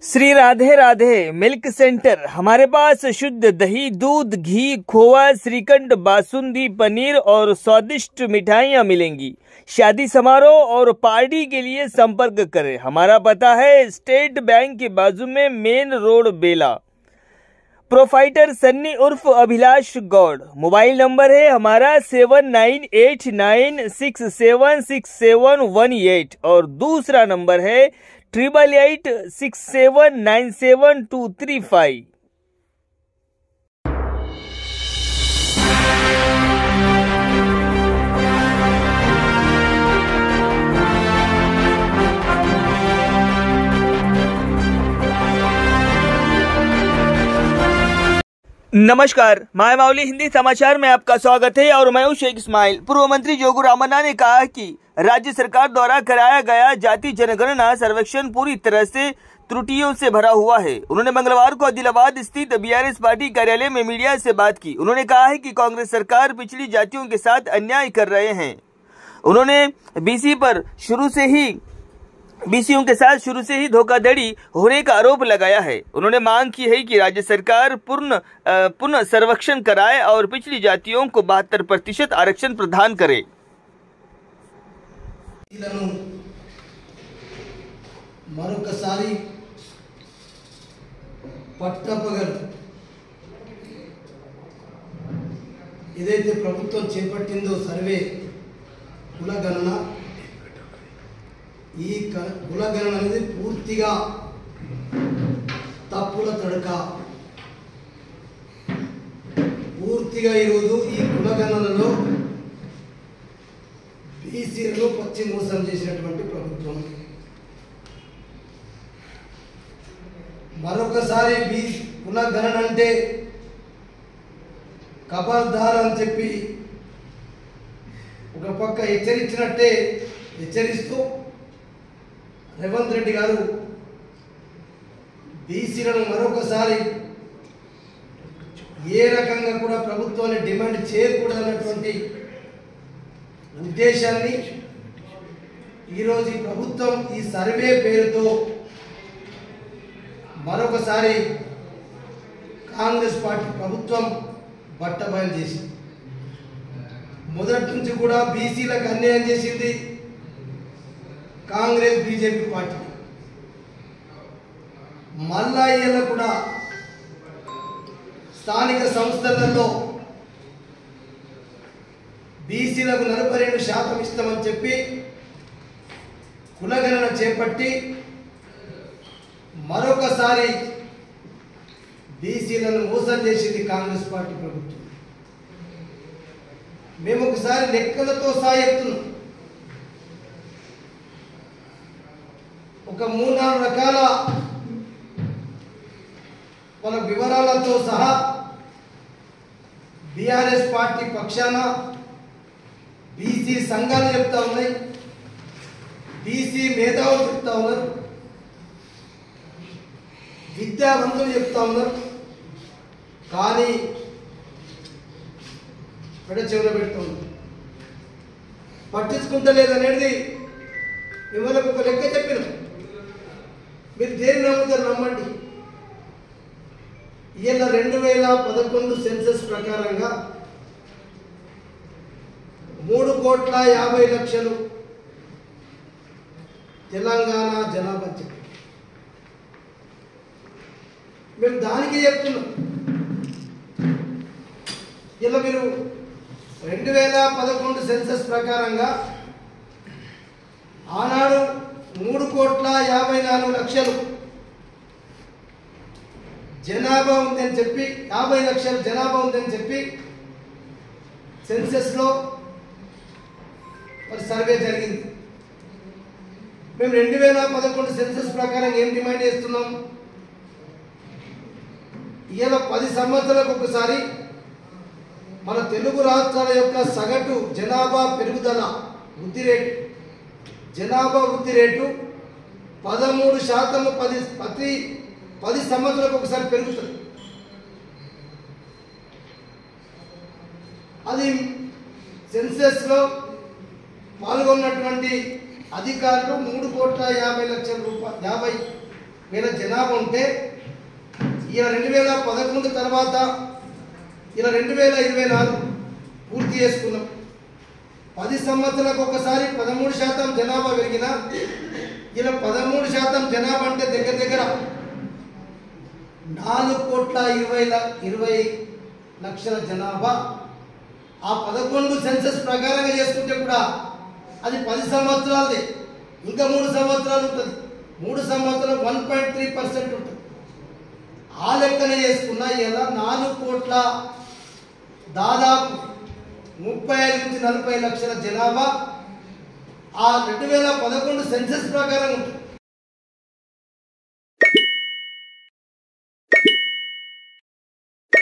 Shri Radhe Radhe milk centre. हमारे पास शुद्ध दही, दूध, घी, खोवा, श्रीखंड, बासुंदी, पनीर और स्वादिष्ट मिठाइयाँ मिलेंगी। शादी समारोह और पार्टी के लिए संपर्क करें। हमारा पता है स्टेट बैंक के बाजू में, मेन रोड, बेला। प्रोफाइटर सन्नी उर्फ अभिलाष गौड़। मोबाइल नंबर है हमारा 7989676718 और दूसरा नंबर है 8886797235। नमस्कार, माय माउली हिंदी समाचार में आपका स्वागत है और मैं हूं शेख इस्माइल। पूर्व मंत्री जोगू रामन्ना ने कहा कि राज्य सरकार द्वारा कराया गया जाति जनगणना सर्वेक्षण पूरी तरह से त्रुटियों से भरा हुआ है। उन्होंने मंगलवार को आदिलाबाद स्थित बीआरएस पार्टी कार्यालय में मीडिया से बात की। उन्होंने कहा है कि कांग्रेस सरकार पिछड़ी जातियों के साथ अन्याय कर रहे हैं। उन्होंने बीसीओ के साथ शुरू से ही धोखाधड़ी होने का आरोप लगाया है। उन्होंने मांग की है कि राज्य सरकार पुनः सर्वेक्षण कराए और पिछड़ी जातियों को 72% आरक्षण प्रदान करे। మరొకసారి పట్టపగలు ఏదైతే ప్రభుత్వం చేపట్టిందో సర్వే కులగణన, ఈ కులగణన అనేది పూర్తిగా తప్పుల తడక. పూర్తిగా ఈరోజు ఈ కులగణనలో బీసీలను పచ్చి మోసం చేసినటువంటి ప్రభుత్వం. మరొకసారి కులగణన అంటే ఖబర్దార్ అని చెప్పి ఒక పక్క హెచ్చరించినట్టే హెచ్చరిస్తూ రేవంత్ రెడ్డి గారు బీసీలను మరొకసారి ఏ రకంగా కూడా ప్రభుత్వాన్ని డిమాండ్ చేయకూడదన్నటువంటి ఉద్దేశాన్ని ఈరోజు ఈ ప్రభుత్వం ఈ సర్వే పేరుతో మరొకసారి కాంగ్రెస్ పార్టీ ప్రభుత్వం బట్టబయలు చేసింది. మొదటి నుంచి కూడా బీసీలకు అన్యాయం చేసింది కాంగ్రెస్ బీజేపీ పార్టీ. మళ్ళా ఇయ్యాల కూడా స్థానిక సంస్థలలో బీసీలకు 42% ఇస్తామని చెప్పి కులగణన చేపట్టి మరొకసారి బీసీలను మోసం చేసింది కాంగ్రెస్ పార్టీ ప్రభుత్వం. మేము ఒకసారి లెక్కలతో సాయెత్తున్నాం. ఒక 3-4 రకాల వాళ్ళ వివరాలతో సహా బీఆర్ఎస్ పార్టీ పక్షాన బీసీ సంఘాలు చెప్తా ఉన్నాయి, బీసీ మేధావులు చెప్తా ఉన్నారు, విద్యావంతులు చెప్తా ఉన్నారు. కానీ చెవులో పెడుతూ ఉన్నారు, పట్టించుకుంటలేదనేది మిమ్మల్ని ఒక లెక్క చెప్పినాం. మీరు దేని నమ్ముతారు నమ్మండి. ఇవాళ 2011 సెన్సస్ ప్రకారంగా 3,50,00,000 తెలంగాణ జనాభా చెప్పి మేము దానికి చెప్తున్నాం. ఇలా మీరు 2011 సెన్సస్ ప్రకారంగా ఆనాడు 3,54,00,000 జనాభా ఉందని చెప్పి 50,00,000 జనాభా ఉందని చెప్పి సెన్సస్లో మరి సర్వే జరిగింది. మేము 2011 సెన్సస్ ప్రకారం ఏం డిమాండ్ చేస్తున్నాం? ఇవాళ 10 సంవత్సరాలకు ఒకసారి మన తెలుగు రాష్ట్రాల యొక్క సగటు జనాభా పెరుగుదల వృద్ధి రేటు, జనాభా వృద్ధి రేటు 13% ప్రతి 10 సంవత్సరాలకు ఒకసారి పెరుగుతుంది. అది సెన్సస్లో పాల్గొన్నటువంటి అధికారులు 3,50,00,000 వేల జనాభా ఉంటే ఇలా 2011 తర్వాత ఇలా 2024 పూర్తి చేసుకున్నాం. 10 సంవత్సరాలకు ఒకసారి 13% జనాభా పెరిగిన ఇలా 13% జనాభా అంటే దగ్గర దగ్గర 4,20,00,000 జనాభా. ఆ 11 సెన్సస్ ప్రకారంగా చేసుకుంటే కూడా అది 10 సంవత్సరాలదే. ఇంకా 3 సంవత్సరాలు ఉంటుంది. 3 సంవత్సరాలు 1.3% ఉంటుంది. ఆ లెక్కన చేసుకున్న ఇలా 4 కోట్ల దాదాపు 35 నుంచి 40 లక్షల జనాభా ఆ 2011 సెన్సస్ ప్రకారం ఉంటుంది.